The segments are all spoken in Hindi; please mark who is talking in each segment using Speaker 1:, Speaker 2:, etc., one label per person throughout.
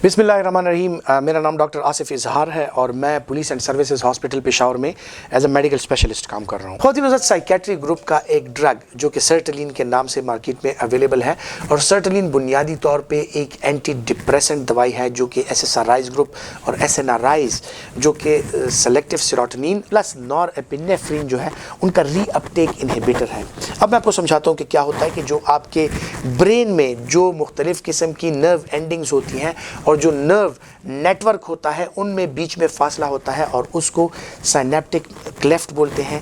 Speaker 1: बिस्मिल्लाहिर्रहमानिर्रहीम। मेरा नाम डॉक्टर आसिफ इजहार है और मैं police and services hospital Peshawar में एज अ मेडिकल स्पेशलिस्ट काम कर रहा हूँ। खुद नज़र साइकेट्री ग्रुप का एक ड्रग जो कि सर्टलिन के नाम से मार्केट में अवेलेबल है, और सर्टलिन बुनियादी तौर पे एक एंटी डिप्रेसेंट दवाई है जो कि SSRIs ग्रुप और SNRIs जो कि सेलेक्टिव सेरोटोनिन प्लस नॉरएपिनेफ्रिन जो है उनका रीअपटेक इनहिबिटर है। अब मैं आपको समझाता हूँ कि क्या होता है कि जो आपके ब्रेन में जो मुख्तलिफ किस्म की नर्व एंडिंग्स होती हैं और जो नर्व नेटवर्क होता है उनमें बीच में फासला होता है और उसको साइनेप्टिक क्लेफ्ट बोलते हैं,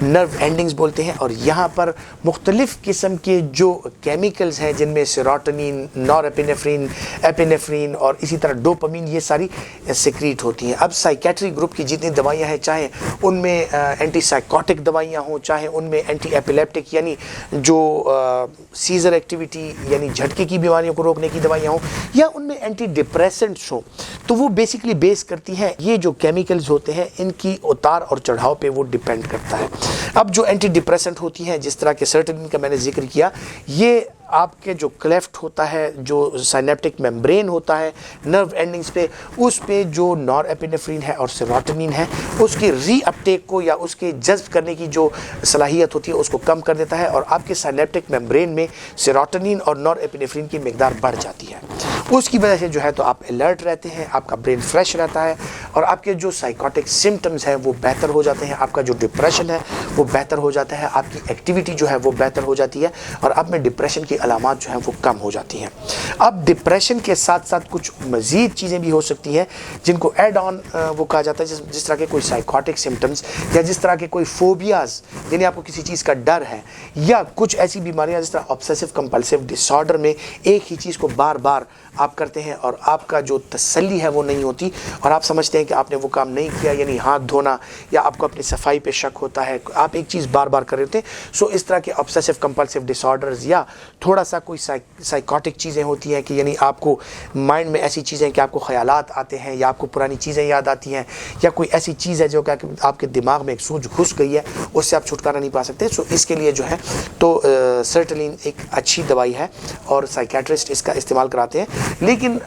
Speaker 1: नर्व एंडिंग्स बोलते हैं। और यहाँ पर मुख्तलिफ किस्म के जो केमिकल्स हैं जिनमें सेरोटोनिन, नॉरएपिनेफ्रिन, एपिनेफ्रिन और इसी तरह डोपामिन, ये सारी सिक्रीट होती हैं। अब साइकेट्री ग्रुप की जितनी दवाइयाँ हैं, चाहे उनमें एंटी साइकोटिक दवाइयाँ हों, चाहे उनमें एंटी एपिलेप्टिक यानी जो सीजर एक्टिविटी यानी झटके की बीमारियों को रोकने की दवाइयाँ हों, या उनमें एंटी डिप्रेसेंट्स हों, तो वो बेसिकली बेस करती हैं ये जो केमिकल्स होते हैं इनकी उतार और चढ़ाव पे वो डिपेंड करता है। अब जो एंटी डिप्रेसेंट होती हैं, जिस तरह के सर्टलिन का मैंने जिक्र किया, ये आपके जो क्लेफ्ट होता है, जो साइनेप्टिक मेम्ब्रेन होता है नर्व एंडिंग्स पे, उस पे जो नॉरएपिनेफ्रिन है और सेरोटोनिन है उसकी रीअपटेक को या उसके जज्ब करने की जो सलाहियत होती है उसको कम कर देता है, और आपके साइनेप्टिक मेम्ब्रेन में सेरोटोनिन और नॉरएपिनेफ्रिन की मिकदार बढ़ जाती है। उसकी वजह से जो है तो आप अलर्ट रहते हैं, आपका ब्रेन फ्रेश रहता है और आपके जो साइकोटिक सिम्टम्स हैं वो बेहतर हो जाते हैं, आपका जो डिप्रेशन है वो बेहतर हो जाता है, आपकी एक्टिविटी जो है वो बेहतर हो जाती है और आप में डिप्रेशन की अलामात जो हैं वो कम हो जाती हैं। अब डिप्रेशन के साथ साथ कुछ मज़ीद चीज़ें भी हो सकती हैं जिनको एड ऑन वो कहा जाता है, जिस तरह के कोई साइकोटिक सिम्टम्स या जिस तरह के कोई फोबियाज़ यानी आपको किसी चीज़ का डर है, या कुछ ऐसी बीमारियां जिस तरह ऑब्सेसिव कंपल्सिव डिसऑर्डर में एक ही चीज़ को बार बार आप करते हैं और आपका जो तसल्ली है वो नहीं होती और आप समझते हैं कि आपने वो काम नहीं किया, यानी हाथ धोना, या आपको अपनी सफाई पे शक होता है, आप एक चीज़ बार बार कर रहे होते हैं। सो इस तरह के ऑब्सेसिव कंपल्सिव डिसऑर्डर्स या थोड़ा सा कोई साइकोटिक चीज़ें होती हैं कि यानी आपको माइंड में ऐसी चीज़ें कि आपको ख्यालात आते हैं या आपको पुरानी चीज़ें याद आती हैं, या कोई ऐसी चीज़ है जो कि आपके दिमाग में एक सूझ घुस गई है, उससे आप छुटकारा नहीं पा सकते। सो इसके लिए जो है तो सर्टलिन एक अच्छी दवाई है और साइकेट्रिस्ट इसका इस्तेमाल कराते हैं। लेकिन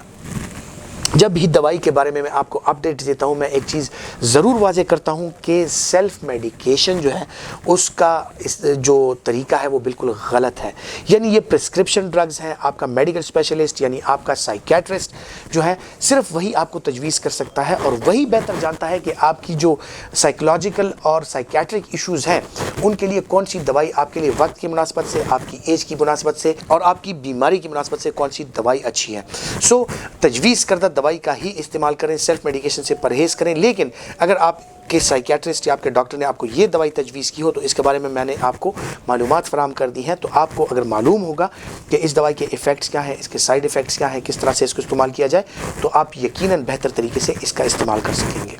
Speaker 1: जब भी दवाई के बारे में मैं आपको अपडेट देता हूं, मैं एक चीज़ ज़रूर वाज़े करता हूं कि सेल्फ़ मेडिकेशन जो है उसका जो तरीका है वो बिल्कुल गलत है। यानी ये प्रिस्क्रिप्शन ड्रग्स हैं, आपका मेडिकल स्पेशलिस्ट यानी आपका साइकेट्रिस्ट जो है सिर्फ वही आपको तजवीज़ कर सकता है और वही बेहतर जानता है कि आपकी जो साइकोलॉजिकल और साइकेट्रिक इशूज़ हैं उनके लिए कौन सी दवाई आपके लिए वक्त की मुनासबत से, आपकी एज की मुनासबत से और आपकी बीमारी की मुनासबत से कौन सी दवाई अच्छी है। सो तजवीज़ करदा दवाई का ही इस्तेमाल करें, सेल्फ मेडिकेशन से परहेज़ करें। लेकिन अगर आपके साइकेट्रिस्ट या आपके डॉक्टर ने आपको ये दवाई तजवीज़ की हो तो इसके बारे में मैंने आपको मालूमात फराहम कर दी हैं, तो आपको अगर मालूम होगा कि इस दवाई के इफ़ेक्ट्स क्या हैं, इसके साइड इफ़ेक्ट्स क्या हैं, किस तरह से इसको इस्तेमाल किया जाए, तो आप यकीनन बेहतर तरीके से इसका इस्तेमाल कर सकेंगे।